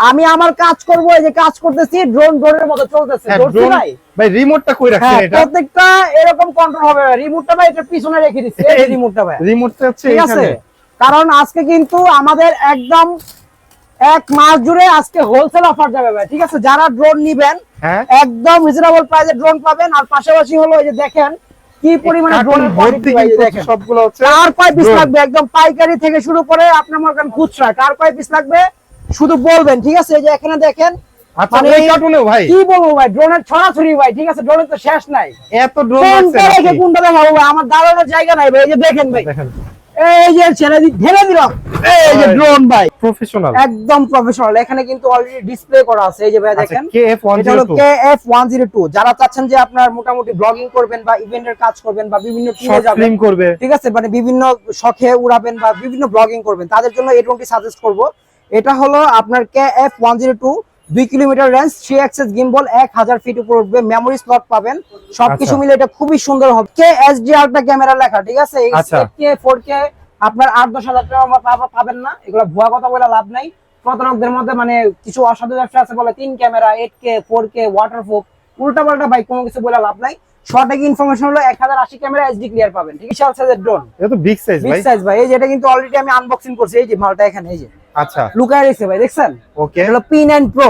আমি আমার কাজ করব, এই যে কাজ করতেছি, ড্রোনের মতো চলতেছে। ভাই রিমোটটা কই রাখছেন? এটা প্রত্যেকটা এরকম কন্ট্রোল হবে। রিমোটটা ভাই এটা পিছনে রেখে দিচ্ছি, এই রিমোটটা ভাই, রিমোটটা হচ্ছে ঠিক আছে। কারণ আজকে কিন্তু আমাদের একদম এক মাস জুড়ে আজকে হোলসেল অফার যাবে ভাই, ঠিক আছে। যারা ড্রোন নিবেন একদম রিজনেবল প্রাইসে ড্রোন পাবেন। আর পাশাপাশি হলো এই যে দেখেন কি পরিমাণে ড্রোনের কোয়ালিটি দেখেন, সবগুলো হচ্ছে কার কয় পিস লাগবে, একদম পাইকারি থেকে শুরু করে আপনার মনে করেন খুচরা, কার কয় পিস লাগবে শুধু বলবেন, ঠিক আছে। এই যে এখানে দেখেন, মানে এই কার্টুনেও ভাই কি বলবো ভাই, ড্রোনের ছড়াছড়ি ভাই, ঠিক আছে। ড্রোনের তো শেষ নাই, এত ড্রোন আছে নাকি কোনটা দেখাবো ভাই, আমার দাঁড়ানোর জায়গা নাই ভাই। এই যে দেখেন ভাই, এই যে ছেড়ে ঢেলে দিল, এই যে ড্রোন ভাই প্রফেশনাল, একদম প্রফেশনাল। এখানে কিন্তু অলরেডি ডিসপ্লে করা আছে, এই যে ভাই দেখেন এটা হলো KF102। যারা চাচ্ছেন যে আপনার মোটামুটি ব্লগিং করবেন বা ইভেন্টের কাজ করবেন বা বিভিন্ন ট্যুরে যাবেন করবে, ঠিক আছে, মানে বিভিন্ন শখে উড়াবেন বা বিভিন্ন ব্লগিং করবেন, তাদের জন্য এই ড্রোনটি সাজেস্ট করব। এটা হলো আপনার KF102, 2 kilometre range, 3 axis gimbal, 1000 feet উপর উঠবে, মেমোরি স্লট পাবেন, সবকিছু মিলে এটা খুবই সুন্দর হবে। KSD আলট্রা ক্যামেরা লেখা, ঠিক আছে। এই 4K আপনার 8-10 হাজার টাকা পাবেন না, এগুলো ভুয়া কথা বলে লাভ নাই। প্রতারকদের মধ্যে মানে কিছু অসাধু ব্যবসা আছে, বলে 3 ক্যামেরা, 8K 4K ওয়াটারপ্রুফ, উল্টাপাল্টা ভাই, কোনো কিছু বলে লাভ নাই। সঠিক ইনফরমেশন হলো 1080 ক্যামেরা HD ক্লিয়ার পাবেন, ঠিক আছে। বিশাল সাইজের ড্রোন, এটা তো বিগ সাইজ ভাই, বিগ সাইজ ভাই। এই যে এটা কিন্তু অলরেডি আমি আনবক্সিং করছি, এই যে মালটা এখানে, এই যে আচ্ছা লুকায় রয়েছে ভাই, দেখছেন। ওকে, এটা হলো P9 Pro।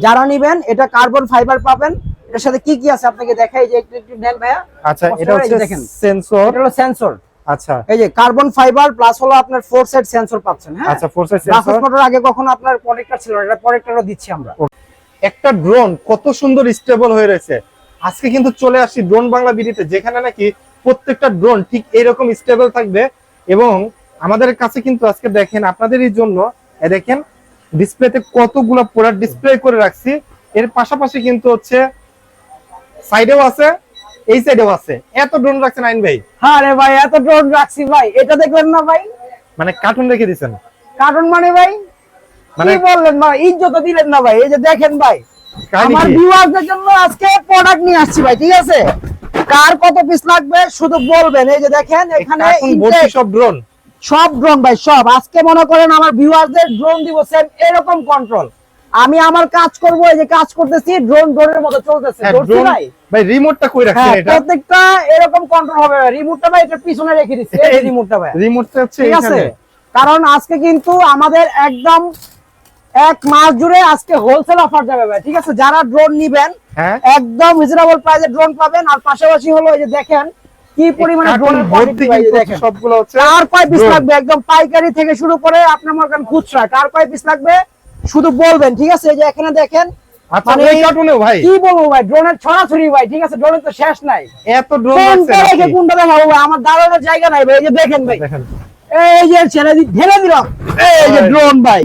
যারা নেবেন এটা কার্বন ফাইবার পাবেন। এর সাথে কি কি আছে আপনাকে দেখাই, যে একটু নেন ভাইয়া। আচ্ছা এটা হচ্ছে দেখেন সেন্সর, এটা হলো সেন্সর, আচ্ছা এই যে কার্বন ফাইবার প্লাস হলো আপনার 4 সাইড সেন্সর পাচ্ছেন। হ্যাঁ আচ্ছা 4 সাইড সেন্সর। মোটর আগে কখনো আপনার প্রোটেক্টর ছিল না, এটা প্রোটেক্টরও দিচ্ছি আমরা। একটা ড্রোন কত সুন্দর স্টেবল হয়ে রয়েছে। আজকে কিন্তু চলে আসি ড্রোন বাংলা বিডিতে, যেখানে নাকি প্রত্যেকটা ড্রোন ঠিক এরকম স্টেবল থাকবে। এবং আমাদের কাছে কিন্তু আজকে দেখেন আপনাদেরই জন্য দেখেন ডিসপ্লেতে কতগুলো প্রোডাক্ট ডিসপ্লে করে রাখছি। এর পাশাপাশি কিন্তু হচ্ছে সাইডেও আছে, এই সাইডেও আছে। এত ড্রোন রাখছেন আইন ভাই? হ্যাঁ রে ভাই, এত ড্রোন রাখছি ভাই। এটা দেখলেন না ভাই, মানে কার্টুন রেখে দিয়েছেন? কার্টুন মানে ভাই কি বললেন ভাই, ইজ্জত দিলেন না ভাই। এই যে দেখেন ভাই, আমার ভিউয়ারদের জন্য আজকে প্রোডাক্ট নিয়ে আসছি ভাই, ঠিক আছে। কার কত পিস লাগবে শুধু বলবেন। এই যে দেখেন এখানে সব ড্রোন, সব ড্রোন ভাই, সব। আজকে মনে করেন আমার ভিউয়ারদের ড্রোন দিব সেম এরকম কন্ট্রোল। আমি আমার কাজ করব, এই যে কাজ করতেছি, ড্রোনের মতো চলতেছে। ভাই রিমোটটা কই রাখছেন? এটা প্রত্যেকটা এরকম কন্ট্রোল হবে। রিমোটটা ভাই এটা পিছনে রেখে দিচ্ছি, এই রিমোটটা ভাই, রিমোটটা হচ্ছে ঠিক আছে। কারণ আজকে কিন্তু আমাদের একদম এক মাস জুড়ে আজকে হোলসেল অফার যাবে ভাই, ঠিক আছে। যারা ড্রোন নিবেন একদম রিজনেবল প্রাইসে ড্রোন পাবেন। আর পাশাপাশি হলো এই যে দেখেন কি পরিমাণে ড্রোনের কোয়ালিটি দেখেন, সবগুলো হচ্ছে কার কয় পিস লাগবে, একদম পাইকারি থেকে শুরু করে আপনার মনে করেন খুচরা, কার কয় পিস লাগবে শুধু বলবেন, ঠিক আছে। এই যে এখানে দেখেন, মানে এই কার্টুনেও ভাই কি বলবো ভাই, ড্রোনের ছড়াছড়ি ভাই, ঠিক আছে। ড্রোনের তো শেষ নাই, এত ড্রোন আছে, কোনটা দেখাবো ভাই, আমার দাঁড়ানোর জায়গা নাই ভাই। এই যে দেখেন ভাই, এই যে ছেড়ে ঢেলে দিল, এই যে ড্রোন ভাই,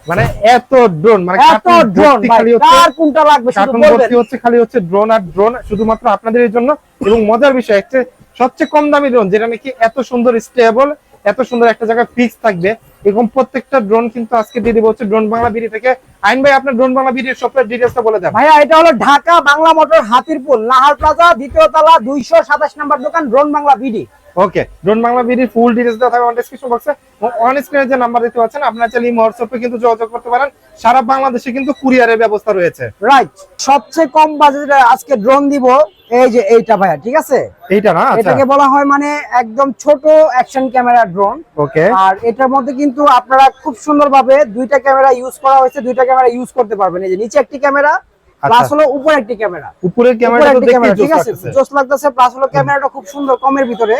মানে এত ড্রোন, মানে এত ড্রোন ভাই, কার কোনটা লাগবে শুধু বলবেন। হচ্ছে খালি হচ্ছে ড্রোন আর ড্রোন, শুধুমাত্র আপনাদের জন্য। এবং মজার বিষয় হচ্ছে সবচেয়ে কম দামি ড্রোন, যেটা নাকি এত সুন্দর স্টেবল, এত সুন্দর একটা জায়গায় ফিক্স থাকবে, এরকম প্রত্যেকটা ড্রোন কিন্তু আজকে দিয়ে দিব হচ্ছে ড্রোন বাংলা বিডি থেকে। আইন ভাই আপনার ড্রোন বাংলা বিডির সবটা ডিটেইলসটা বলে দেন ভাইয়া। এটা হলো ঢাকা বাংলা মোটর, হাতিরপুল, নাহার প্লাজা, দ্বিতীয় তলা, 227 নম্বর দোকান, ড্রোন বাংলা বিডি। ওকে, ড্রোন বাংলা বিডির ফুল ডিটেইলস দেওয়া থাকবে ডেসক্রিপশন বক্সে। অন স্ক্রিনে যে নাম্বার দেখতে পাচ্ছেন, আপনারা চাইলে এই হোয়াটসঅ্যাপে কিন্তু যোগাযোগ করতে পারেন। সারা বাংলাদেশে কিন্তু কুরিয়ারের ব্যবস্থা রয়েছে। রাইট, সবচেয়ে কম বাজেটে আজকে ড্রোন দিব এই যে এইটা ভাইয়া, ঠিক আছে। এইটা না, এটাকে বলা হয় মানে একদম ছোট অ্যাকশন ক্যামেরা ড্রোন। ওকে, আর এটার মধ্যে কিন্তু আপনারা খুব সুন্দরভাবে দুইটা ক্যামেরা ইউজ করা হয়েছে, দুইটা ক্যামেরা ইউজ করতে পারবেন। এই যে নিচে একটি ক্যামেরা প্লাস হলো উপরে একটি ক্যামেরা, উপরের ক্যামেরাটা দেখতে ঠিক আছে, জোস লাগতেছে। প্লাস হলো ক্যামেরাটা খুব সুন্দর, কমের ভিতরে।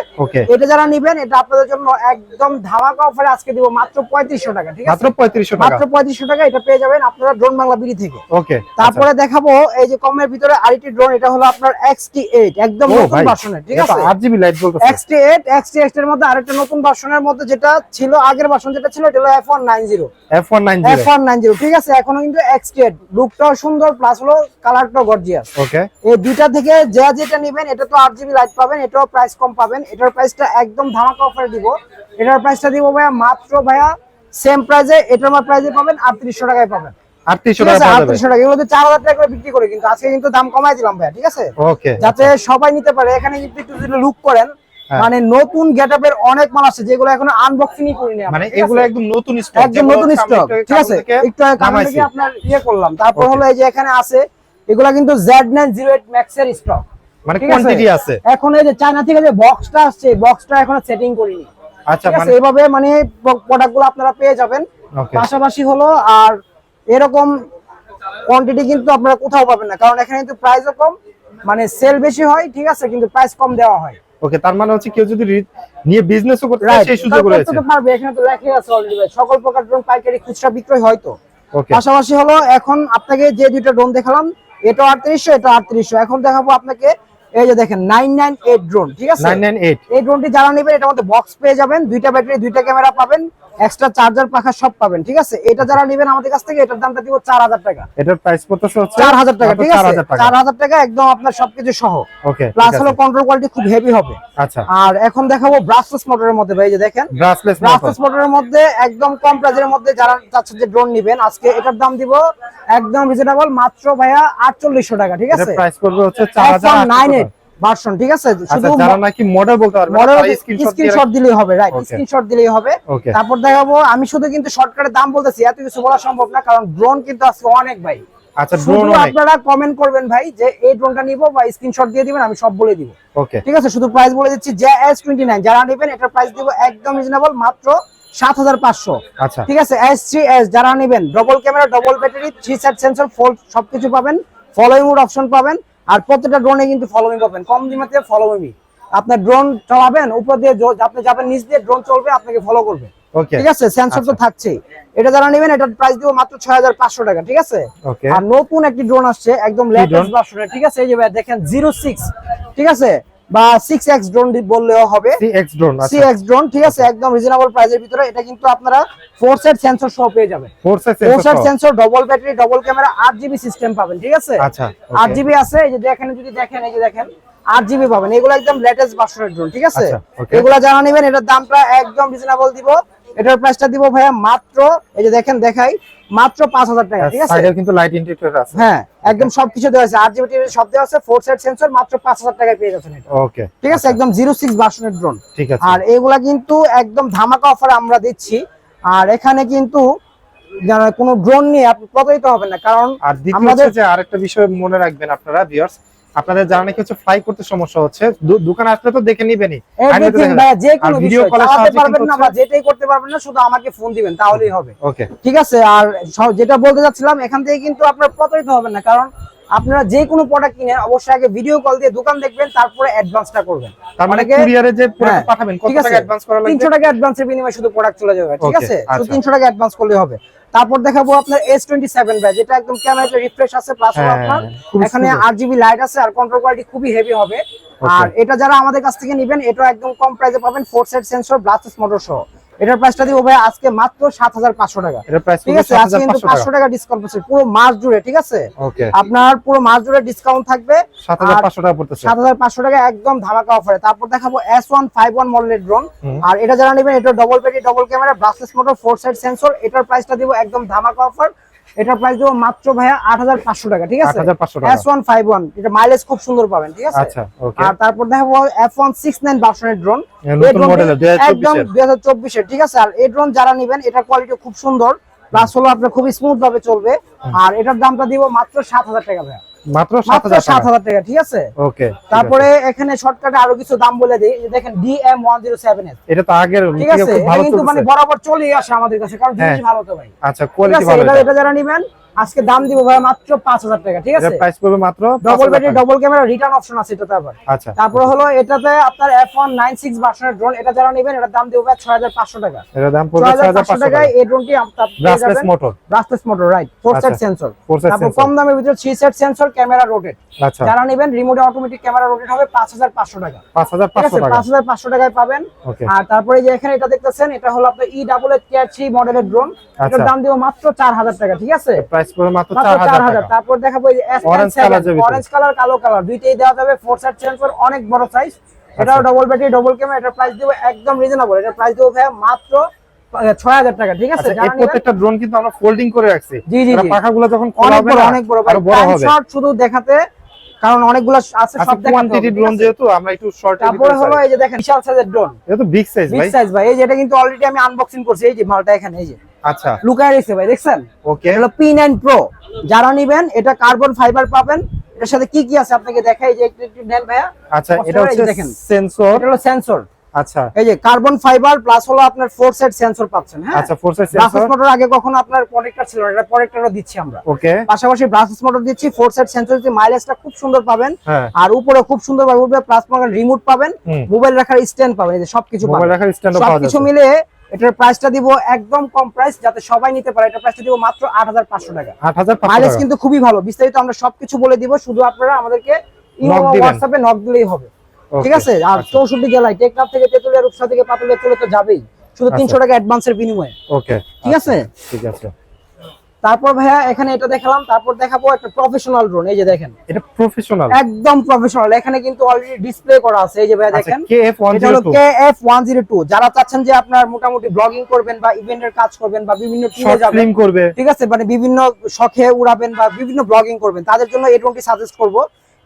এটা যারা নেবেন, এটা আপনাদের জন্য একদম ধামাকা অফারে আজকে দিব মাত্র 3500 টাকা, ঠিক আছে। মাত্র 3500 টাকা, মাত্র 3500 টাকা এটা পেয়ে যাবেন আপনারা ড্রোন বাংলা বিডি থেকে। ওকে, তারপরে দেখাবো এই যে কমের ভিতরে আরেকটি ড্রোন, এটা হলো আপনার XT8, একদম নতুন ভার্সনের, ঠিক আছে। 8GB লাইট বলতেছে। XT8 এর মধ্যে আরেকটা নতুন ভার্সনের মধ্যে যেটা ছিল, আগের ভার্সন যেটা ছিল এটা হলো F190, ঠিক আছে। এখনো কিন্তু XT8 লুকটাও সুন্দর, প্লাস হলো কালারটাও গর্জিয়াস। ওকে, এই দুইটা থেকে যেটা নেবেন, এটা তো 8GB লাইট পাবেন, এটাও প্রাইস কম পাবেন। এটার প্রাইসটা একদম ধামাকা অফারে দিব। এটার প্রাইসটা দিব ভাইয়া মাত্র ভাইয়া সেম প্রাইসে, এটার প্রাইসে পাবেন 3800 টাকায় পাবেন। 3800 টাকা, এগুলো 4000 টাকা করে বিক্রি করে, কিন্তু আজকে কিন্তু দাম কমাই দিলাম ভাইয়া, ঠিক আছে। ওকে, যাতে সবাই নিতে পারে। এখানে কিন্তু একটু যদি লুক করেন, মানে নতুন গেটআপের অনেক মাল আছে যেগুলো এখনো আনবক্সিংই করিনি আমরা, মানে ঠিক আছে? এগুলো একদম নতুন স্টক, একদম নতুন স্টক, ঠিক আছে? একটু কারণ থেকে আপনার করলাম। তারপর হলো এই যে এখানে আছে এগুলা কিন্তু Z908 Max এর স্টক, মানে ঠিক আছে? কোয়ান্টিটি আছে। এখন এই যে চায়না থেকে যে বক্সটা আসছে, বক্সটা এখনো সেটিং করিনি, আচ্ছা, ঠিক আছে? মানে এভাবে মানে প্রোডাক্টগুলো আপনারা পেয়ে যাবেন। ওকে, পাশাপাশি হলো আর এরকম কোয়ান্টিটি কিন্তু আপনারা কোথাও পাবেন না, কারণ এখানে কিন্তু প্রাইসও কম, মানে সেল বেশি হয়, ঠিক আছে, কিন্তু প্রাইস কম দেওয়া হয়। ওকে, তার মানে হচ্ছে কেউ যদি নিয়ে বিজনেসও করতে চায় সেই সুযোগ রয়েছে। করতে পারবে, এখানে তো লেখাই আছে অলরেডি ভাই, সকল প্রকার ড্রোন পাইকারি খুচরা বিক্রয় হয় তো। ওকে, পাশাপাশি হলো এখন আপনাকে যে দুইটা ড্রোন দেখালাম, এটা 3800, এটা 3800। এখন দেখাবো আপনাকে এই যে দেখেন 998 ড্রোন, ঠিক আছে? 998 এই ড্রোনটি যারা নেবেন এটার মধ্যে বক্স পেয়ে যাবেন, দুইটা ব্যাটারি, দুইটা ক্যামেরা পাবেন, এক্সট্রা চার্জার, পাখা সব পাবেন, ঠিক আছে? এটা যারা নেবেন আমাদের কাছ থেকে, এটার দামটা দিব 4000 টাকা। এটার প্রাইস পড়তেছে হচ্ছে 4000 টাকা, ঠিক আছে? 4000 টাকা। 4000 টাকা একদম আপনার সবকিছু সহ। ওকে, প্লাস হলো কন্ট্রোল কোয়ালিটি খুব হেভি হবে। আচ্ছা, আর এখন দেখাবো ব্রাসলেস মোটরের মধ্যে ভাই, এই যে দেখেন ব্রাসলেস ব্রাসলেস মোটরের মধ্যে একদম কম প্রাইসের মধ্যে যারা চাচ্ছেন যে ড্রোন নেবেন, আজকে এটার দাম দিব একদম রিজনেবল, মাত্র ভাইয়া 4800 টাকা, ঠিক আছে? এটার প্রাইস পড়বে হচ্ছে 4800 998 ভার্সন, ঠিক আছে? আচ্ছা, যারা নাকি মডেল বলতে পারবে না মডেল তারা স্ক্রিনশট দিলেই হবে, রাইট? Okay. স্ক্রিনশট দিলেই হবে। Okay. তারপর দেখাবো, আমি শুধু কিন্তু শর্টকাটের দাম বলতেছি, এত কিছু বলা সম্ভব না, কারণ ড্রোন কিন্তু আজকে অনেক ভাই। আচ্ছা, শুধু ড্রোন অনেক। আপনারা কমেন্ট করবেন ভাই যে এই ড্রোনটা নিব, বা স্ক্রিনশট দিয়ে দিবেন, আমি সব বলে দিব। ওকে, ঠিক আছে? শুধু প্রাইস বলে দিচ্ছি, যে S29 যারা নেবেন এটার প্রাইস দিব একদম রিজনেবল, মাত্র 7500। আচ্ছা, ঠিক আছে? S3s যারা নেবেন, double camera, double battery, 3 set sensor, fold সবকিছু পাবেন, ফলোইং মোড অপশন পাবেন, আর প্রত্যেকটা ড্রোনে কিন্তু ফলোইং পাবেন, কম দামে ফলোইং মি। আপনার ড্রোন চালাবেন, উপর দিয়ে আপনি যাবেন, নিচ দিয়ে ড্রোন চলবে, আপনাকে ফলো করবে, ওকে, ঠিক আছে? সেন্সর তো থাকছেই। এটা যারা নেবেন এটার প্রাইস দিব মাত্র 6500 টাকা, ঠিক আছে? ওকে, আর নতুন একটি ড্রোন আসছে একদম লেটেস্ট ভার্সনের, ঠিক আছে? এই যে ভাই দেখেন 06, ঠিক আছে, বা 6x ড্রোন বললেও হবে, CX ড্রোন। আচ্ছা, 6x ড্রোন, ঠিক আছে? একদম রিজনেবল প্রাইসের ভিতরে। এটা কিন্তু আপনারা 4 সেট সেন্সর সহ পেয়ে যাবেন, 4 set sensor, double battery, double camera, 8GB system পাবেন, ঠিক আছে? আচ্ছা, 8GB আছে, এই যে দেখেন, যদি দেখেন, এই যে দেখেন 8GB পাবেন। এগুলো একদম লেটেস্ট ভার্সনের ড্রোন, ঠিক আছে? আচ্ছা, okay. এগুলা যারা নেবেন এটার দামটা একদম রিজনেবল দিব। এটার প্রাইসটা দিব ভাইয়া মাত্র, এই যে দেখেন দেখাই, মাত্র 5000 টাকা, ঠিক আছে? সাইডে কিন্তু লাইট ইন্ডিকেটর আছে। হ্যাঁ, একদম সবকিছু দেওয়া আছে, 8GB সব দেওয়া আছে, 4 সেট সেন্সর, মাত্র 5000 টাকায় পেয়ে যাচ্ছেন এটা। ওকে, ঠিক আছে? একদম 06 ভার্সনের ড্রোন। ঠিক আছে। আর এগুলা কিন্তু একদম ধামাকা অফারে আমরা দিচ্ছি। আর এখানে কিন্তু যারা কোনো ড্রোন নিয়ে আপনি প্রতারিত হবেন না, কারণ আর দ্বিতীয় আমাদের হচ্ছে যে আরেকটা বিষয় মনে রাখবেন আপনারা ভিউয়ার্স, আপনাদের যারা নাকি হচ্ছে ফ্লাই করতে সমস্যা হচ্ছে, দোকানে আসলে তো দেখে নিবেনই, এভরিথিং ভাইয়া, যে কোনো ভিডিও বিষয় কলের চালাতে সাহায্যে পারবেন কিন্তু না বা যেটাই করতে পারবেন না, শুধু আমাকে ফোন দিবেন তাহলেই হবে। ওকে, ঠিক আছে? আর যেটা বলতে যাচ্ছিলাম, এখান থেকে কিন্তু আপনারা প্রতারিত হবেন না, কারণ আপনারা যে কোনো প্রোডাক্ট কিনেন অবশ্যই আগে ভিডিও কল দিয়ে দোকান দেখবেন, তারপরে অ্যাডভান্সটা করবেন। তার মানে অনেকে- কুরিয়ারে যে প্রোডাক্ট হ্যাঁ, পাঠাবেন কত ঠিক আছে? টাকা অ্যাডভান্স করা লাগবে? 300 টাকা অ্যাডভান্সের বিনিময়ে শুধু প্রোডাক্ট চলে যাবে, ঠিক Okay, আছে? শুধু আচ্ছা। 300 টাকা অ্যাডভান্স করলে হবে। তারপর দেখাবো আপনার S27 ভাই, যেটা একদম ক্যামেরাটা রিফ্রেশ আছে, প্লাস হ্যাঁ, আপনার খুবই এখানে সুন্দর। 8GB লাইট আছে, আর কন্ট্রোল কোয়ালিটি খুবই হেভি হবে। আর এটা যারা আমাদের কাছ থেকে নেবেন, এটা একদম কম প্রাইসে পাবেন, 4 সেট সেন্সর, ব্লাস্টেস মোটর সহ। এটার প্রাইসটা দিব ভাই আজকে মাত্র 7500 টাকা। এটার প্রাইস ঠিক আছে? আজকে কিন্তু 500 টাকা ডিসকাউন্ট পাচ্ছেন পুরো মাস জুড়ে, ঠিক আছে? ওকে, আপনার পুরো মাস জুড়ে ডিসকাউন্ট থাকবে, 7500 টাকা পড়তেছে। 7500 টাকা একদম ধামাকা অফারে। তারপর দেখাবো S151 মডেলের ড্রোন। হুম। আর এটা যারা নেবেন, এটা double battery, double camera, brushless motor, 4 side sensor. এটার প্রাইসটা দিব একদম ধামাকা অফার, এটার প্রাইস দিব মাত্র ভাইয়া 8500 টাকা, ঠিক আছে? 8500 টাকা। S151, এটা মাইলেজ খুব সুন্দর পাবেন, ঠিক আছে? আচ্ছা, ওকে, আর তারপর দেখাবো F169 ভার্সনের ড্রোন, নতুন মডেলের 2024 একদম 2024 এর, ঠিক আছে? আর এই ড্রোন যারা নেবেন, এটার কোয়ালিটি খুব সুন্দর, প্লাস হলো আপনার খুব স্মুথ ভাবে চলবে। আর এটার দামটা দিব মাত্র 7000 টাকা ভাইয়া, মাত্র মাত্র 7000 টাকা। 7000 টাকা, ঠিক আছে? ওকে, তারপরে এখানে শর্টকাটে আরো কিছু দাম বলে দেই, এই যে দেখেন DM107S, এটা তো আগের ঠিক থেকে আছে? খুব এটা ভালো কিন্তু মানে চলছে। বরাবর চলেই আসে আমাদের কাছে, কারণ জিনিস হ্যাঁ। ভালো তো ভাই। আচ্ছা, ঠিক কোয়ালিটি আছে? ভালো। এটা যারা নেবেন আজকে দাম দিব ভাই মাত্র 5000 টাকা, ঠিক আছে? এটার প্রাইস পড়বে মাত্র ডবল 5000 ব্যাটারি, টাকা। ডবল ক্যামেরা, রিটার্ন অপশন আছে এটাতে আবার। আচ্ছা, তারপর হলো এটাতে আপনার F196 ভার্সনের ড্রোন, এটা যারা নেবেন এটার দাম দিব ভাই 6500 টাকা। এটার দাম পড়বে 6500 6500 টাকায় টাকা। এই ড্রোনটি আপনারা পেয়ে ব্রাসলেস যাবেন। Motor. Brushless motor, right, 4 set আচ্ছা, সেন্সর। 4 সেট তারপর সেন্সর। কম দামের ভিতরে 3 সেট সেন্সর, ক্যামেরা রোটেট। আচ্ছা, যারা নেবেন রিমোট অটোমেটিক ক্যামেরা রোটেট হবে 5500 টাকা। ঠিক 5500 আছে? টাকা। 5500 টাকায় পাবেন। ওকে, আর তারপরে যে এখানে এটা দেখতেছেন, এটা হলো আপনার EAA-3 মডেলের ড্রোন, এটার আচ্ছা। দাম দিব মাত্র 4000 টাকা, ঠিক আছে? প্রাইস পড়বে মাত্র মাত্র 4000 4000। টাকা। তারপর দেখাবো এই যে Orange color যে S97, ভিতরে। অরেঞ্জ কালার, কালো কালার, দুইটাই দেওয়া যাবে, 4 সেট সেন্সর, অনেক বড় সাইজ। এটাও ডবল ব্যাটারি, ডবল ক্যামেরা। এটার প্রাইস দিব একদম রিজনেবল, এটার প্রাইস দিব ভাই মাত্র 6000 টাকা, ঠিক আছে? আচ্ছা, এই যারা নেবেন- প্রত্যেকটা ড্রোন কিন্তু আমরা ফোল্ডিং করে রাখছি। জি, জি, এটা জি। পাখাগুলো যখন খোলা অনেক হবে বড়, না, অনেক বড় আরো বড় হবে। শট শুধু দেখাতে কারণ অনেকগুলো আছে, সব দেখাতে কোয়ান্টিটি হবে, ড্রোন ঠিক আছে? যেহেতু আমরা একটু শর্ট তারপরে হলো এই যে দেখেন বিশাল সাইজের ড্রোন, এটা তো বিগ সাইজ বিগ ভাই। সাইজ ভাই। এই যে এটা কিন্তু অলরেডি আমি আনবক্সিং করছি, এই যে মালটা এখানে এই যে আচ্ছা লুকায় রয়েছে ভাই, দেখছেন? ওকে এটা হলো P9 Pro। যারা নেবেন এটা কার্বন ফাইবার পাবেন। এর সাথে কি কি আছে আপনাকে দেখাই, এই যে একটু নেন ভাইয়া। আচ্ছা এটা এই যে হচ্ছে দেখেন সেন্সর। এটা হলো সেন্সর, আচ্ছা এই যে কার্বন ফাইবার প্লাস হলো আপনার 4 সেট সেন্সর পাচ্ছেন। হ্যাঁ, আচ্ছা 4 সাইজ ব্রাসেস সেন্সর মোটর আগে কখনো আপনার প্রোটেক্টর ছিল না, এটা প্রোটেক্টরও দিচ্ছি আমরা। ওকে পাশাপাশি ব্রাসেস মোটর দিচ্ছি, 4 সেট সেন্সর দিচ্ছি, মাইলেজটা খুব সুন্দর পাবেন। হ্যাঁ আর উপরে খুব সুন্দর ভাবে উঠবে, প্লাস রিমোট পাবেন, হুম। মোবাইল রাখার স্ট্যান্ড পাবেন, এই যে সবকিছু মোবাইল পাবেন। রাখার স্ট্যান্ডও পাওয়া সবকিছু যাচ্ছে। মিলে এটার প্রাইসটা দিব একদম কম প্রাইস, যাতে সবাই নিতে পারে। এটা প্রাইসটা দিব মাত্র 8500 টাকা। 8500 মাইলেজ টাকা। কিন্তু খুবই ভালো, বিস্তারিত আমরা সবকিছু বলে দিব, শুধু আপনারা আমাদেরকে ইমো Knock দিবেন। হোয়াটসঅ্যাপে নক দিলেই হবে, Okay, ঠিক আছে? আর আচ্ছা, 64 জেলায় টেকনাফ থেকে তেতুলিয়া, রূপসা থেকে পাতুলিয়া চলে তো যাবেই, শুধু আচ্ছা। 300 টাকা অ্যাডভান্সের বিনিময়ে, ওকে ঠিক আছে? ঠিক আছে। তারপর ভাইয়া এখানে এটা দেখালাম, তারপর দেখাবো একটা প্রফেশনাল ড্রোন, এই যে দেখেন এটা প্রফেশনাল। একদম প্রফেশনাল। এখানে কিন্তু অলরেডি ডিসপ্লে করা আছে, এই যে ভাইয়া আচ্ছা দেখেন এটা হলো KF102 KF102। যারা চাচ্ছেন যে আপনার মোটামুটি ব্লগিং করবেন বা ইভেন্টের কাজ করবেন বা বিভিন্ন টিমে শর্ট যাবেন, ফিল্ম করবে। ঠিক আছে, মানে বিভিন্ন শখে উড়াবেন বা বিভিন্ন ব্লগিং করবেন, তাদের জন্য এই ড্রোনটি সাজেস্ট করব।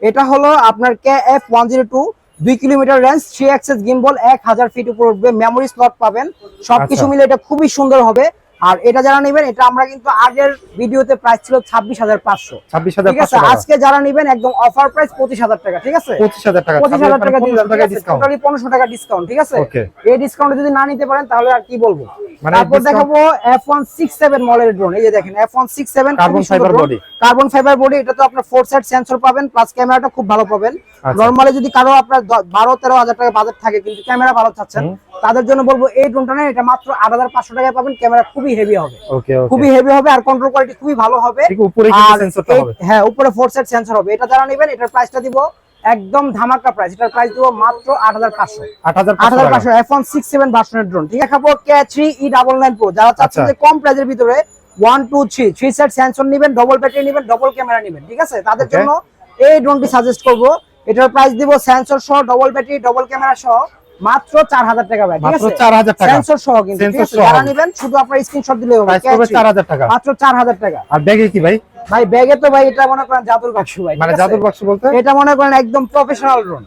এটা হলো আপনার KF102, 2 kilometre range, 3 axis gimbal, 1000 feet উপর উঠবে, মেমোরি স্লট পাবেন, সবকিছু আচ্ছা। মিলে এটা খুবই সুন্দর হবে। আর এটা যারা নেবেন, এটা আমরা কিন্তু আগের ভিডিওতে প্রাইস ছিল 26500, 26500 ঠিক আছে? টাকা। আজকে যারা নেবেন একদম অফার প্রাইস 25000 টাকা, ঠিক আছে? 25000 টাকা। 25000 টাকা দিয়ে 1500 টাকা ডিসকাউন্ট। টোটালি 1500 টাকা ডিসকাউন্ট, ঠিক আছে? Okay. এই ডিসকাউন্টে যদি না নিতে পারেন তাহলে আর কি বলবো। মানে তারপর discount- দেখাবো F167 মডেলের ড্রোন, এই যে দেখেন F167 Carbon fiber body। Carbon fibre body. এটা তো আপনার 4 সেট সেন্সর পাবেন, প্লাস ক্যামেরাটা খুব ভালো পাবেন। আচ্ছা। নরমালি যদি কারো আপনার 12-13 হাজার টাকা বাজেট থাকে কিন্তু ক্যামেরা ভালো চাচ্ছেন, তাদের জন্য বলবো এই ড্রোনটা না, এটা মাত্র 8500 টাকায় পাবেন। ক্যামেরা খুবই হেভি হবে, ওকে ওকে। খুবই হেভি হবে, আর কন্ট্রোল কোয়ালিটি খুবই ভালো হবে। ঠিক উপরে কিন্তু আর সেন্সরটা হবে। হ্যাঁ, উপরে 4 সেট সেন্সর হবে। এটা যারা নেবেন এটার প্রাইসটা দিব একদম ধামাকা প্রাইস, এটার প্রাইস দিব মাত্র 8500। 8500 টাকা। 8500 F167 ভার্সনের ড্রোন, ঠিক আছে? খাবো K3E99 Pro। যারা চাচ্ছেন আচ্ছা। যে কম প্রাইসের ভিতরে 1 2 3 3 সেট সেন্সর নেবেন, ডবল ব্যাটারি নেবেন, ডবল ক্যামেরা নেবেন, ঠিক আছে? তাদের Okay. জন্য এই ড্রোনটি সাজেস্ট করব। এটার প্রাইস দিব সেন্সর সহ, ডবল ব্যাটারি, ডবল ক্যামেরা সহ মাত্র 4000 টাকা ভাই, ঠিক মাত্র আছে? 4000 টাকা। সেন্সর সহ কিন্তু, ঠিক Sensor আছে? সহ। যারা নেবেন শুধু আপনার স্ক্রিনশট দিলেই হবে। প্রাইস পড়বে K3 4000 টাকা। মাত্র 4000 টাকা। আর ব্যাগে কি ভাই? ভাই ব্যাগে তো ভাই এটা মনে করেন জাদুর বাক্স ভাই, মানে ঠিক আছে? জাদুর বাক্স বলতে? এটা মনে করেন একদম প্রফেশনাল ড্রোন,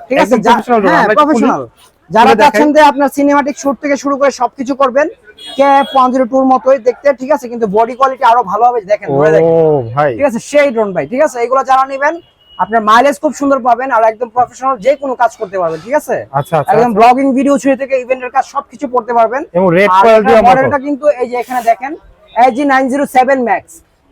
ঠিক আছে? একদম professional drone। হ্যাঁ, আমরা একটু প্রফেশনাল। খুলে যারা দেখাই। চাচ্ছেন যে আপনার সিনেমাটিক শুট থেকে শুরু করে সবকিছু করবেন, KF102 এর মতোই দেখতে, ঠিক আছে? কিন্তু বডি কোয়ালিটি আরো ভালো হবে, দেখেন ও ধরে দেখেন, ভাই। ঠিক আছে? সেই ড্রোন ভাই, ঠিক আছে? এগুলো যারা নেবেন আপনার মাইলেজ খুব সুন্দর পাবেন, আর একদম প্রফেশনাল যে কোনো কাজ করতে পারবেন, ঠিক আছে? আচ্ছা আচ্ছা। একদম ব্লগিং, ভিডিও ছবি থেকে ইভেন্টের কাজ সবকিছু করতে পারবেন। এবং রেড আর কোয়ালিটি এটার মডেলটা কিন্তু এই যে এখানে দেখেন AG907 Max,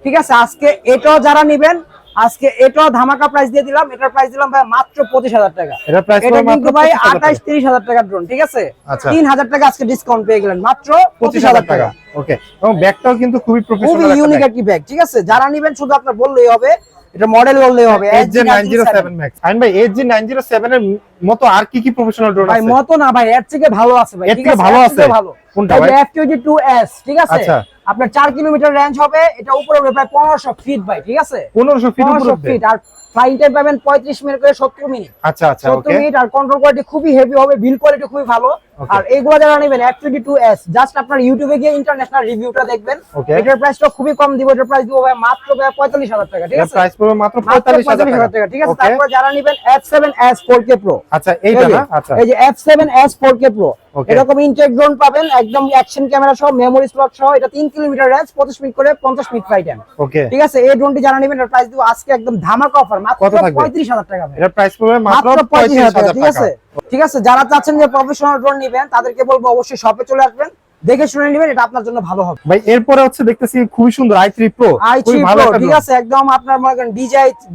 ঠিক আছে? আজকে এটাও যারা নেবেন, আজকে এটাও ধামাকা প্রাইস দিয়ে দিলাম। এটার প্রাইস দিলাম ভাই মাত্র 25000 টাকা। এটা প্রাইস এটা পড়বে মাত্র কিন্তু ভাই 25000 টাকা। 28-30 হাজার টাকার ড্রোন, ঠিক আছে? আচ্ছা। 3000 টাকা আজকে ডিসকাউন্ট পেয়ে গেলেন, মাত্র 25000 টাকা। ওকে। এবং ব্যাগটাও কিন্তু খুবই খুবই প্রফেশনাল ইউনিক একটি ব্যাগ, ঠিক আছে? যারা নেবেন শুধু আপনার বললেই হবে, এটা মডেল বললেই হবে AG907 Max। আইন ভাই AG907 এর মতো আর কি কি প্রফেশনাল ড্রোন ভাই আছে? মতো না ভাই, এর থেকে ভালো আছে ভাই, এর ঠিক থেকে আছে? ভালো এর আছে? থেকে ভালো কোনটা এই ভাই? যে FTG2S, ঠিক আছে? আচ্ছা। আপনার 4 কিলোমিটার রেঞ্জ হবে, এটা উপরে উঠবে প্রায় 1500 ফিট ভাই, ঠিক আছে? 1500 ফিট উপরে 1500 উঠবে। ফিট। আর ফ্লাইং টাইম পাবেন 35 মিনিট করে 70 মিনিট। আচ্ছা আচ্ছা 70 ওকে। মিনিট। আর কন্ট্রোল কোয়ালিটি খুবই হেভি হবে, বিল কোয়ালিটি খুবই ভালো। Okay. আর এইগুলো যারা নেবেন FTD2S, জাস্ট আপনার ইউটিউবে গিয়ে ইন্টারন্যাশনাল রিভিউটা দেখবেন। Okay. এটার প্রাইসটা খুবই কম দিব, এটার প্রাইস দিব ভাই মাত্র ভাই 45000 টাকা, ঠিক এর আছে? প্রাইস পড়বে মাত্র মাত্র 45000 টাকা, ঠিক আছে? ওকে। তারপর যারা নেবেন F7S 4K Pro, আচ্ছা এইটা না? আচ্ছা। এই যে F7S 4K Pro, Okay. এরকম ইনটেক ড্রোন পাবেন, একদম অ্যাকশন ক্যামেরা সহ, মেমোরি স্লট সহ। এটা 3 কিলোমিটার রেঞ্জ, 25 মিনিট করে 50 মিনিট ফ্লাইট টাইম, ওকে। ঠিক আছে? এই ড্রোনটি যারা নেবেন এর প্রাইস দিব আজকে একদম ধামাকা অফার, মাত্র কত থাকবে? 35000 টাকা ভাই। এর প্রাইস পড়বে মাত্র মাত্র 35000 টাকা, 35000 ঠিক আছে? টাকা। ঠিক আছে, যারা চাচ্ছেন যে প্রফেশনাল ড্রোন নেবেন তাদেরকে বলবো অবশ্যই শপে চলে আসবেন, দেখে শুনে নেবেন, এটা আপনার জন্য ভালো হবে। ভাই এরপরে হচ্ছে দেখতেছি খুবই সুন্দর i3 Pro। i3 খুবই ভালো Pro, একটা ঠিক drone। আছে? একদম আপনার মনে করেন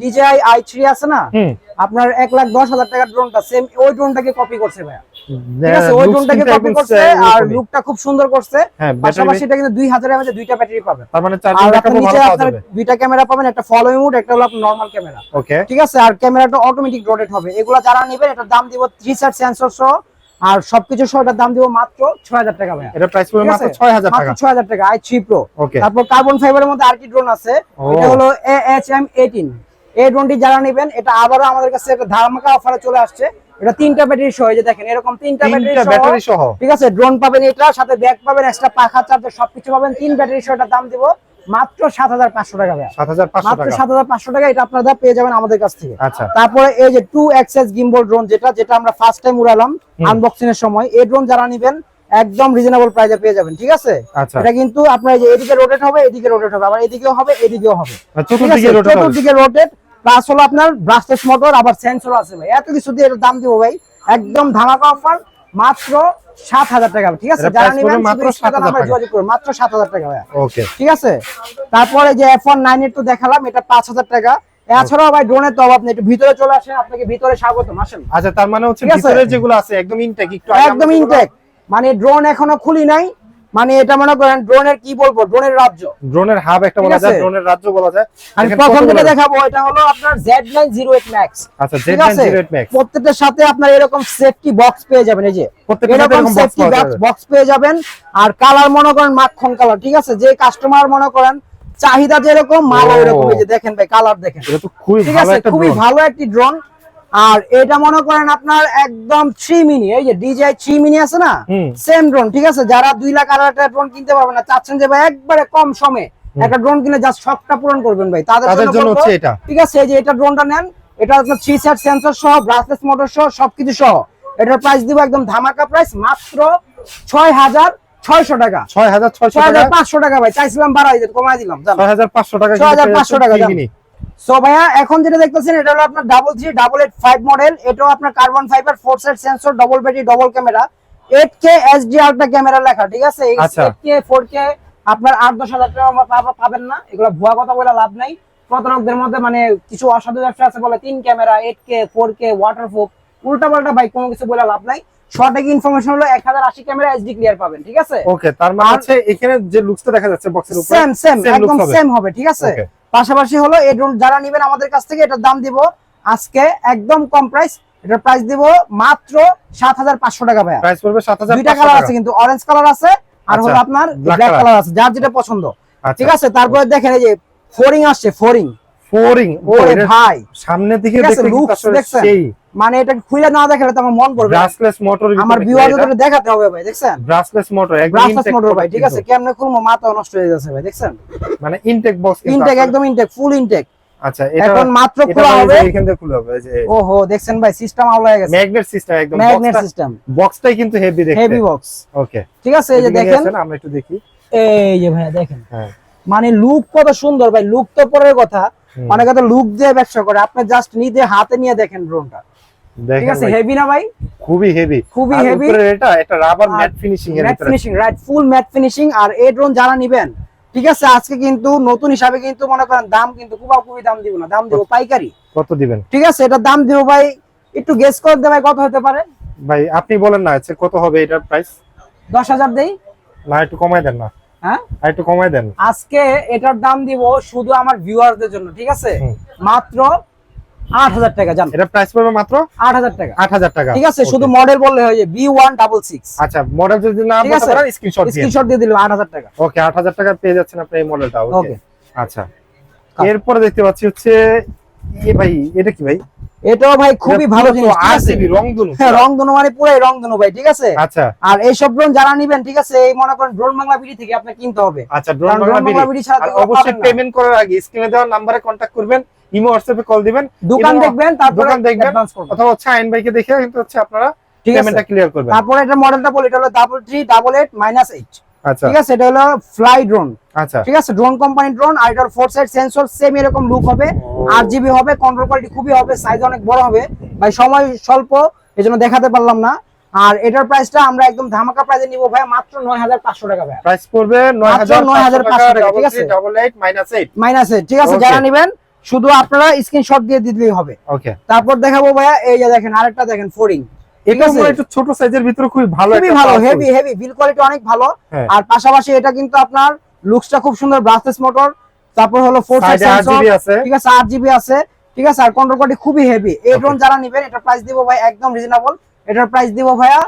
DJI i3 আছে না, হুম। আপনার 1,10,000 টাকার ড্রোনটা সেম ওই ড্রোনটাকে কপি করছে ভাইয়া, ঠিক আছে? ওই Looks ড্রোনটাকে কিন্তু কপি একদম করছে, আর এরকমই। লুকটা খুব সুন্দর করছে। হ্যাঁ, পাশাপাশি এটা কিন্তু 2000 mAh এর দুইটা ব্যাটারি পাবেন। তার মানে আর চার্জিং আপনার ব্যাকআপও নিচে ভালো পাওয়া আপনার যাবে। দুইটা ক্যামেরা পাবেন, একটা ফলো মোড, একটা হলো আপনার নরমাল ক্যামেরা, ওকে। ঠিক আছে? আর ক্যামেরাটা অটোমেটিক রোটেট হবে। এগুলা যারা নেবেন এটার দাম দিব 3 সেট সেন্সর সহ, আর সবকিছু সহ এটার দাম দিব মাত্র 6000 টাকা ভাইয়া। এটার প্রাইস পড়বে ঠিক মাত্র আছে? 6000 মাত্র টাকা। 6000 টাকা i3 Pro। ওকে। তারপর কার্বন ফাইবারের মধ্যে আরেকটি ড্রোন আছে, ও। এটা হলো AHM18। এই ড্রোনটি যারা নেবেন, এটা আবারও আমাদের কাছে একটা ধামাকা অফারে চলে আসছে। এটা 3টা ব্যাটারি সহ, এই যে দেখেন এরকম 3টা তিনটা ব্যাটারি সহ। ঠিক আছে? ড্রোন পাবেন, এটার সাথে ব্যাগ পাবেন, এক্সট্রা পাখা চার্জার সবকিছু পাবেন, 3 ব্যাটারি সহ। এটার দাম দিব মাত্র 7500 টাকা ভাইয়া। 7500 মাত্র টাকা। 7500 টাকা এটা আপনারা পেয়ে যাবেন আমাদের কাছ থেকে। আচ্ছা তারপরে এই যে 2 এক্সএস গিম্বল ড্রোন যেটা আমরা ফার্স্ট টাইম উড়ালাম আনবক্সিং এর সময়, এই ড্রোন যারা নেবেন একদম রিজনেবল প্রাইসে পেয়ে যাবেন, ঠিক আছে? আচ্ছা এটা কিন্তু আপনার এই যে এদিকে রোটেট হবে, এদিকে রোটেট হবে, আবার এদিকেও হবে, এদিকেও হবে, চতুর্দিকে রোটেট হবে। চতুর্দিকে রোটেট প্লাস হলো আপনার ব্রাশলেস মোটর, আবার সেন্সর আছে ভাই। এত কিছু দিয়ে এর দাম দিব ভাই একদম ধামাকা অফার, মাত্র 7000 টাকা, ঠিক আছে? যারা নেবেন মাত্র 7000 টাকা, যোগাযোগ করুন, মাত্র 7000 টাকা ভাই। ওকে ঠিক আছে। তারপরে যে F19 এর তো দেখালাম, এটা 5000 টাকা। এছাড়াও ভাই ড্রোনের তো অভাব নেই, একটু ভিতরে চলে আসেন, আপনাকে ভিতরে স্বাগতম, আসেন। আচ্ছা তার মানে হচ্ছে ঠিক আছে? ভিতরে যেগুলো আছে একদম ইনটেক, একটু আগে একদম আমরা ইনটেক, মানে ড্রোন এখনো খুলি নাই, মানে এটা মনে করেন ড্রোনের কি বলবো, ড্রোনের রাজ্য, ড্রোনের হাব একটা ঠিক বলা যায়, আছে? ড্রোনের রাজ্য বলা যায়। আমি এখানে প্রথম কতগুলো- যেটা দেখাবো এটা হলো আপনার Z908 Max। আচ্ছা ঠিক আছে? Z908 Max, প্রত্যেকটার সাথে আপনার এরকম সেফটি বক্স পেয়ে যাবেন, এই যে প্রত্যেকটার সাথে এরকম এরকম box সেফটি পাওয়া যাবে। বক্স পেয়ে যাবেন। আর কালার মনে করেন মাখন কালার, ঠিক আছে? যে কাস্টমার মনে করেন চাহিদা যেরকম মাল ও। এরকম, এই যে দেখেন ভাই কালার দেখেন, এটা তো খুবই ঠিক ভালো আছে? একটা খুবই ড্রোন। ভালো একটি ড্রোন। আর এটা মনে করেন আপনার একদম 3 মিনি, এই যে DJI 3 মিনি আছে না, হুম। সেম ড্রোন, ঠিক আছে? যারা 2 লাখ আর একটা ড্রোন কিনতে পারবেন না, চাচ্ছেন যে ভাই একবারে কম সময়ে একটা ড্রোন কিনে জাস্ট শখটা পূরণ করবেন ভাই, তাদের জন্য বলবো, হচ্ছে এটা। ঠিক আছে? এই যে এটা ড্রোনটা নেন, এটা আপনার 3 সেট সেন্সর সহ, ব্রাসলেস মোটর সহ, সবকিছু সহ। এটার প্রাইস দিব একদম ধামাকা প্রাইস, মাত্র 6600 টাকা, 6600 টাকা, 6500 টাকা ভাই। চাইছিলাম বাড়াই দিতে, কমাই দিলাম, জান। 6500 টাকা, 6500 টাকা দাম। মিনি। সো ভাইয়া এখন যেটা দেখতেছেন এটা হলো আপনার 33885 মডেল। এটাও আপনার carbon fibre, 4 set sensor, double battery, double camera, 8K HD ultra camera লেখা, ঠিক আছে? এই আচ্ছা। 8K 4K আপনার 8-10 হাজার টাকা পাবেন না, এগুলো ভুয়া কথা বলে লাভ নাই। প্রতারকদের মধ্যে মানে কিছু অসাধু ব্যবসা আছে, বলে 3 ক্যামেরা, 8K 4K ওয়াটারপ্রুফ, উল্টা পাল্টা ভাই, কোনো কিছু বলে লাভ নাই। সঠিক ইনফরমেশন হলো 1080 ক্যামেরা HD ক্লিয়ার পাবেন, ঠিক আছে? ওকে, তার মানে হচ্ছে এখানে যে লুকসটা দেখা যাচ্ছে বক্সের উপরে সেম same একদম looks হবে। সেম হবে, ঠিক আছে? Okay. পাশাপাশি হলো এই ড্রোন যারা নেবেন আমাদের কাছ থেকে, এটার দাম দিব আজকে একদম কম প্রাইস, এটার প্রাইস দিব মাত্র 7500 টাকা ভাইয়া। প্রাইস পড়বে 7500 দুইটা কালার আছে কিন্তু, অরেঞ্জ কালার আছে আর হলো আচ্ছা, আপনার black ব্ল্যাক color। কালার আছে, যার যেটা পছন্দ, আচ্ছা। ঠিক আছে? তারপরে দেখেন এই যে ফোরিং আসছে, ফোরিং, ফোরিং, ও ওরে এটা ভাই, সামনে থেকে ঠিক আছে? দেখতে কিন্তু looks আসলে দেখছেন? সেই মানে এটা খুলে না দেখালে তো আমার মন পড়বে না। ব্রাসলেস মোটর, আমার ভিউয়ারদের দেখাতে হবে ভাই, দেখছেন? ব্রাসলেস মোটর একদম ব্রাসলেস ইনটেক মোটর ভাই, ঠিক আছে? কেমনে খুলবো, মাথা নষ্ট হয়ে যাচ্ছে ভাই, দেখছেন? মানে ইনটেক বক্স কিন্তু ইনটেক, আসলে- একদম ইনটেক, ফুল ইনটেক। আচ্ছা, এটা এখন মাত্র এটা খোলা হবে, এখান থেকে খুলে হবে, এই যে ওহো দেখছেন ভাই, সিস্টেম আউলা হয়ে গেছে, ম্যাগনেট সিস্টেম, একদম ম্যাগনেট সিস্টেম, বক্সটাই কিন্তু হেভি দেখতে, হেভি বক্স, ওকে। ঠিক আছে? এই যে এদিকে দেখেন, নিয়ে আসেন, আমরা একটু দেখি। এই যে ভাইয়া দেখেন, হ্যাঁ, মানে লুক কত সুন্দর ভাই, লুক তো পরের কথা, অনেকে তো লুক দিয়ে ব্যবসা করে, আপনি জাস্ট নিজে হাতে নিয়ে দেখেন ড্রোনটা, ঠিক দেখেন আছে? ভাই, হেভি না ভাই? খুবই হেভি, খুবই আর heavy। উপরে এটা রাবার আর ম্যাট ফিনিশিং এর ম্যাট ভিতরে। ফিনিশিং, রাইট, ফুল ম্যাট ফিনিশিং। আর এই ড্রোন যারা নিবেন, ঠিক আছে, আজকে কিন্তু নতুন হিসাবে কিন্তু মনে করেন দাম কিন্তু খুবই দাম দিব না, দাম দিব পাইকারি, কত দিবেন ঠিক আছে? এটার দাম দিব ভাই, একটু গেস করে দে ভাই, কত হতে পারে? ভাই? আপনি বলেন না, আচ্ছা কত হবে এটার প্রাইস? 10,000 দেই, না একটু কমাই দেন না, হ্যাঁ? আর একটু কমাই দেন। আজকে এটার দাম দিব শুধু আমার ভিউয়ারদের জন্য, ঠিক আছে? হুম। মাত্র 8000 টাকা, জান। এটা প্রাইস পড়বে মাত্র 8000 টাকা, 8000 টাকা, ঠিক আছে? Okay. শুধু মডেল বললে হয়ে যায় B166, আচ্ছা, মডেল যদি না ঠিক বলতে আছে? পারেন স্ক্রিনশট দিন। স্ক্রিনশট দিয়ে দিলাম 8000 টাকা, ওকে, 8000 টাকা পেয়ে যাচ্ছেন আপনি এই মডেলটা, ওকে। ওকে। আচ্ছা, এরপরে দেখতে পাচ্ছি হচ্ছে ভাই, এটা কি ভাই? এটাও ভাই খুবই ভালো জিনিস, ঠিক আছে? আরজিবি রংধনু। হ্যাঁ, রংধনু মানে পুরাই রংধনু ভাই, ঠিক আছে? আচ্ছা আর এইসব ড্রোন যারা নিবেন, ঠিক আছে, এই মনে করেন ড্রোন বাংলা বিডি থেকে আপনি কিনতে হবে। আচ্ছা, ড্রোন কারণ বাংলা ড্রোন বাংলা বিডি ছাড়া আর তো এগুলো অবশ্যই পাবেন না। পেমেন্ট করার আগে স্ক্রিনে দেওয়া নম্বরে কন্টাক্ট করবেন, ইমো হোয়াটসঅ্যাপে কল দিবেন, দোকান এবং দেখবেন, তারপরে দোকান দেখবেন, অ্যাডভান্স করবেন, অথবা হচ্ছে আইন ভাইকে দেখে কিন্তু হচ্ছে আপনারা ঠিক আছে? পেমেন্টটা ক্লিয়ার করবেন। তারপরে এটা মডেলটা বলি, এটা হলো 3388-8, আচ্ছা ঠিক আছে? এটা হলো ফ্লাই ড্রোন, আচ্ছা, ঠিক আছে? ড্রোন কোম্পানি ড্রোন, আর এটার 4 সাইড সেন্সর, সেম এরকম লুক হবে, RGB হবে, কন্ট্রোল কোয়ালিটি খুবই হবে, সাইজ অনেক বড় হবে ভাই, সময় স্বল্প এজন্য দেখাতে পারলাম না। আর এটার প্রাইসটা আমরা একদম ধামাকা প্রাইসে নিব ভাই, মাত্র 9500 টাকা ভাই, প্রাইস পড়বে মাত্র 9500 টাকা, ঠিক আছে? 8888 মাইনাসে, ঠিক আছে? Okay. যারা নেবেন শুধু আপনারা স্ক্রিনশট দিয়ে দিলেই হবে। ওকে। তারপর দেখাবো ভাইয়া, এই যে দেখেন আরেকটা দেখেন, ফোরিং, ঠিক এটা আছে? মনে একটু ছোট সাইজের ভিতরে খুবই ভালো, খুবই একটা ভালো, powerful। হেভি বিল কোয়ালিটি অনেক ভালো। হ্যাঁ। আর পাশাপাশি এটা কিন্তু আপনার লুকসটা খুব সুন্দর, ব্রাসলেস মোটর, তারপর হলো 4 সাইড Side এ সেন্সর, RGB আছে। ঠিক আছে? 8GB আছে, ঠিক আছে? আর কন্ট্রোল কোয়ালিটি খুবই হেভি। এই ড্রোন যারা নেবেন, এটার প্রাইস দিব ভাই একদম রিজনেবল, এটার প্রাইস দিব ভাইয়া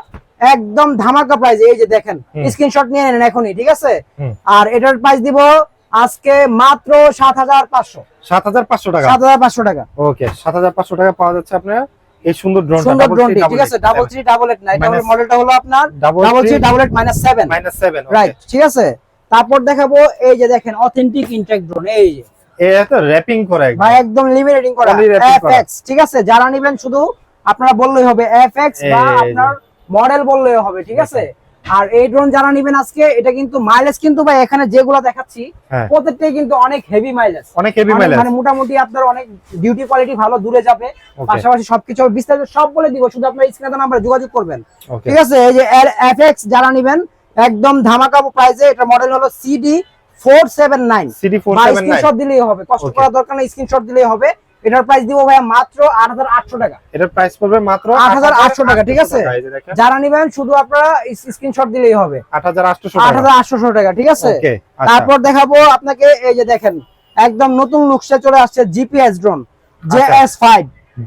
একদম ধামাকা প্রাইস। এই যে দেখেন, স্ক্রিনশট নিয়ে নেন এখনই, ঠিক আছে? আর এটার প্রাইস দিব আজকে মাত্র 7500 7500 টাকা, 7500 টাকা। ওকে। 7500 টাকা পাওয়া যাচ্ছে আপনার এই সুন্দর ড্রোনটা, সুন্দর ড্রোনটি, ঠিক আছে? 3388 না, এটা হলো মডেলটা হলো আপনার 3388-7, -7, রাইট, ঠিক আছে? তারপর দেখাবো এই যে দেখেন অথেন্টিক ইনটেক ড্রোন, এই যে এটা র্যাপিং করা একদম ভাই একদম লিমিটেডিং করা Only wrapping করা। FX, ঠিক আছে? যারা নেবেন শুধু আপনারা বললেই হবে FX বা এই যে। আপনার মডেল বললেই হবে, ঠিক আছে? আর এই ড্রোন যারা নেবেন আজকে, এটা কিন্তু মাইলেজ কিন্তু ভাই এখানে যেগুলো দেখাচ্ছি হ্যাঁ। প্রত্যেকটাই কিন্তু অনেক হেভি মাইলেজ, অনেক হেভি মাইলেজ। মানে মোটামুটি আপনার অনেক ডিউটি কোয়ালিটি ভালো দূরে যাবে। Okay. পাশাপাশি সবকিছু বিস্তারিত সব বলে দিব, শুধু আপনার স্ক্রিনে নাম্বারে যোগাযোগ করবেন, Okay. ঠিক আছে? এই যে FX যারা নেবেন একদম ধামাকা প্রাইসে, এটা মডেল হলো CD479, CD479 স্ক্রিনশট দিলেই হবে, কষ্ট Okay. করার দরকার নেই, স্ক্রিনশট দিলেই হবে। এটার প্রাইস দিব ভাই মাত্র 8800 টাকা, এটার প্রাইস পড়বে মাত্র 8800 টাকা, ঠিক আছে? এই যে দেখেন যারা নেবেন শুধু আপনারা স্ক্রিনশট দিলেই হবে, 8800 টাকা। 8800 টাকা, ঠিক আছে? ওকে আচ্ছা তারপর দেখাবো আপনাকে এই যে দেখেন একদম নতুন নকশা চলে আসছে জিপিএস ড্রোন আচ্ছা। JS5,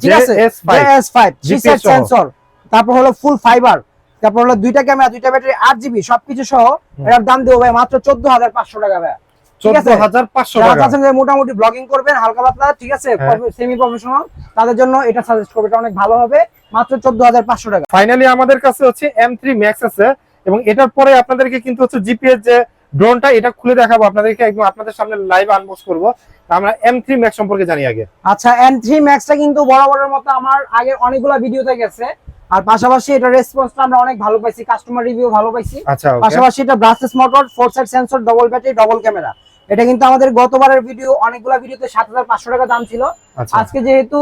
ঠিক আছে? JS5 JS5 3 সেট GPS সহ। সেন্সর, তারপর হলো ফুল ফাইবার, তারপর হলো দুইটা ক্যামেরা, দুইটা ব্যাটারি, 8GB সবকিছু সহ। এটার দাম দেবো ভাই মাত্র 14500 টাকা ভাই, ঠিক আছে? 14500 যারা টাকা। চাচ্ছেন যে মোটামুটি ব্লগিং করবেন হালকা পাতলা, ঠিক আছে, হ্যাঁ। সেমি প্রফেশনাল, তাদের জন্য এটা সাজেস্ট করবে, এটা অনেক ভালো হবে, মাত্র 14500 টাকা। ফাইনালি আমাদের কাছে হচ্ছে M3 Max আছে এবং এটার পরে আপনাদেরকে কিন্তু হচ্ছে জিপিএস যে ড্রোনটা এটা খুলে দেখাবো আপনাদেরকে, একদম আপনাদের সামনে লাইভ আনবক্স করব। আমরা M3 Max সম্পর্কে জানি আগে। আচ্ছা, M3 Maxটা কিন্তু বরাবরের মতো আমার আগে অনেকগুলা ভিডিওতে গেছে, আর পাশাপাশি এটা রেসপন্সটা আমরা অনেক ভালো পাইছি, কাস্টমার রিভিউ ভালো পাইছি। আচ্ছা ওকে পাশাপাশি এটা brushless motor, 4 side sensor, double battery, double camera. এটা কিন্তু আমাদের গতবারের ভিডিও অনেকগুলা ভিডিওতে 7500 টাকা দাম ছিল। আচ্ছা আজকে যেহেতু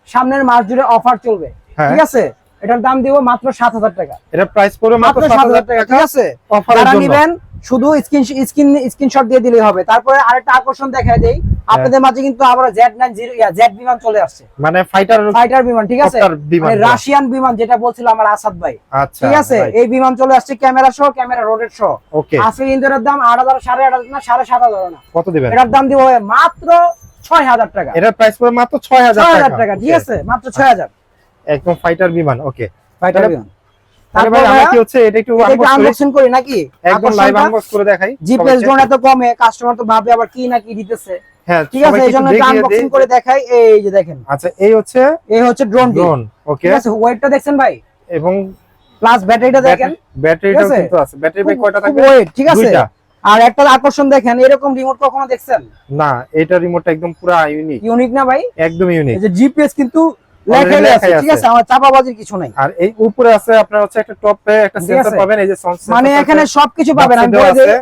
সামনের মাস জুড়ে অফার চলবে, হ্যাঁ। ঠিক আছে, এটার দাম দিব মাত্র 7000 টাকা, এটার প্রাইস পড়বে মাত্র 7000 টাকা, ঠিক আছে? অফারের যারা জন্য। নেবেন শুধু স্ক্রিনশট দিয়ে দিলেই হবে। তারপরে আরেকটা আকর্ষণ দেখায় দেই, আপনাদের মাঝে কিন্তু আবার Z90 জেড বিমান চলে আসছে, মানে ফাইটার বিমান, ঠিক আছে? কপ্টার বিমান, মানে রাশিয়ান বিমান, যেটা বলছিল আমার আসাদ ভাই, আচ্ছা ঠিক আছে? এই বিমান চলে আসছে ক্যামেরা সহ, ক্যামেরা রোটেট সহ। ওকে আজকে কিন্তু এটার দাম 8000, 8500 না 7500 না, কত দিবেন? এটার দাম দিব মাত্র 6000 টাকা, এটার প্রাইস পড়বে মাত্র 6000 টাকা, ঠিক আছে? মাত্র 6000 একদম ফাইটার বিমান। ওকে ফাইটার বিমান। তাহলে ভাই আমরা কি হচ্ছে এটা একটু আনবক্সিং করি নাকি? একদম লাইভ আনবক্স করে দেখাই। জিপিএস ড্রোন এত কমে, কাস্টমার তো ভাবে আবার কি না কি দিতেছে, হ্যাঁ ঠিক আছে? এই জন্য আনবক্সিং করে দেখাই। এই যে দেখেন, আচ্ছা এই হচ্ছে ড্রোন, ওকে ঠিক আছে? ওয়েটটা দেখছেন ভাই, এবং প্লাস ব্যাটারিটা দেখেন, ব্যাটারিটাও ঠিক আছে? কিন্তু আছে। ব্যাটারি ব্যাক কয়টা থাকবে? ওয়েট, ঠিক আছে? দুইটা। আর একটা আকর্ষণ দেখেন, এরকম রিমোট কখনো দেখছেন? না, এটা রিমোটটা একদম পুরো ইউনিক, ইউনিক না ভাই? একদম ইউনিক। এই যে জিপিএস কিন্তু Already লেখাই আছে, লেখাই ঠিক আছে। আছে? আমার চাপাবাজির কিছু নাই। আর এই উপরে আছে আপনার হচ্ছে একটা টপে একটা ঠিক সেন্সর আছে? পাবেন, এই যে সেন্সর মানে এখানে সবকিছু পাবেন। আমি বলে দিই,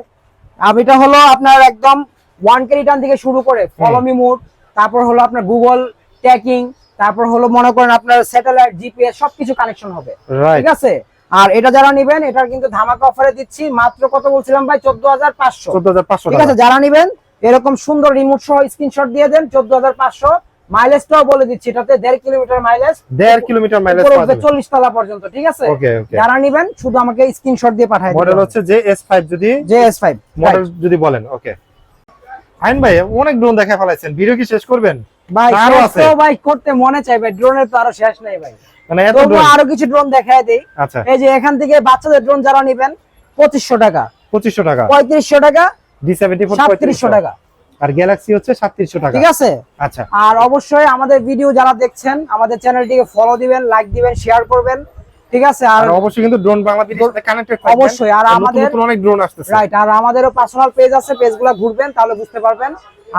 এটা হলো আপনার একদম 1K রিটার্ন থেকে শুরু করে ফলো মি মোড, তারপর হলো আপনার গুগল ট্র্যাকিং, তারপর হলো মনে করেন আপনার স্যাটেলাইট, জিপিএস সবকিছু কানেকশন হবে, রাইট। ঠিক আছে? আর এটা যারা নেবেন, এটার কিন্তু ধামাকা অফারে দিচ্ছি মাত্র কত বলছিলাম ভাই? 14500, 14500 ঠিক আছে? টাকা। যারা নেবেন এরকম সুন্দর রিমোট সহ স্ক্রিনশট দিয়ে দেন, 14500। মাইলেজটাও বলে দিচ্ছি, এটাতে 1.5 কিলোমিটার মাইলেজ, 1.5 কিলোমিটার মাইলেজ উপরে পাওয়া উঠবে যাবে। 40 তলা পর্যন্ত, ঠিক আছে? ওকে ওকে। যারা নেবেন শুধু আমাকে স্ক্রিনশট দিয়ে পাঠায় দিন। মডেল হচ্ছে JS5 যদি JS5 মডেল যদি বলেন। ওকে আইন ভাই অনেক ড্রোন দেখা ফেলাইছেন, ভিডিও কি শেষ করবেন? ভাই, আরো শেষ আছে? তো ভাই করতে মনে চাই ভাই, ড্রোনের তো আরো শেষ নাই ভাই। মানে এত তবুও ড্রোন। আরো কিছু ড্রোন দেখায় দেই। আচ্ছা এই যে এখান থেকে বাচ্চাদের ড্রোন যারা নেবেন 2500 টাকা, 2500 টাকা, 3500 টাকা, D74 3700 টাকা, আর গ্যালাক্সি হচ্ছে 3700 টাকা। ঠিক আছে? আচ্ছা আর অবশ্যই আমাদের ভিডিও যারা দেখছেন, আমাদের চ্যানেলটিকে ফলো দিবেন, লাইক দিবেন, শেয়ার করবেন, ঠিক আছে? আর আর অবশ্যই কিন্তু ড্রোন বাংলাদেশের সাথে কানেক্টেড থাকবেন। অবশ্যই। আর আমাদের নতুন অনেক ড্রোন আসতেছে। রাইট, আর আমাদেরও পার্সোনাল পেজ আছে, পেজগুলো ঘুরবেন তাহলে বুঝতে পারবেন।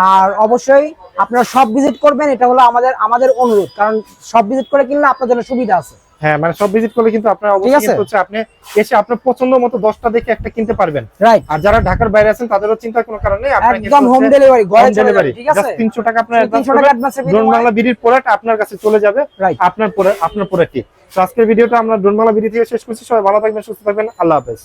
আর অবশ্যই আপনারা সব ভিজিট করবেন, এটা হলো আমাদের অনুরোধ, কারণ সব ভিজিট করে কিনলে আপনাদের জন্য সুবিধা আছে। হ্যাঁ মানে সব ভিজিট করলে কিন্তু আপনারা ঠিক অবশ্যই আছে? কিন্তু হচ্ছে আপনি এসে আপনার পছন্দ মতো 10টা দেখে একটা কিনতে পারবেন। রাইট, আর যারা ঢাকার বাইরে আছেন তাদেরও চিন্তার কোনো কারণ নেই, আপনারা একদম হোম ডেলিভারি, ঘরে চলে যাবে, ঠিক আছে? জাস্ট 300 টাকা আপনার 300 টাকা অ্যাডভান্স ড্রোন বাংলা বিডির প্রোডাক্ট আপনার কাছে চলে যাবে, রাইট। আপনার প্রোডাক্টটি। তো আজকের ভিডিওটা আমরা ড্রোন বাংলা বিডি থেকে শেষ করছি। সবাই ভালো থাকবেন, সুস্থ থাকবেন, আল্লাহ হাফেজ।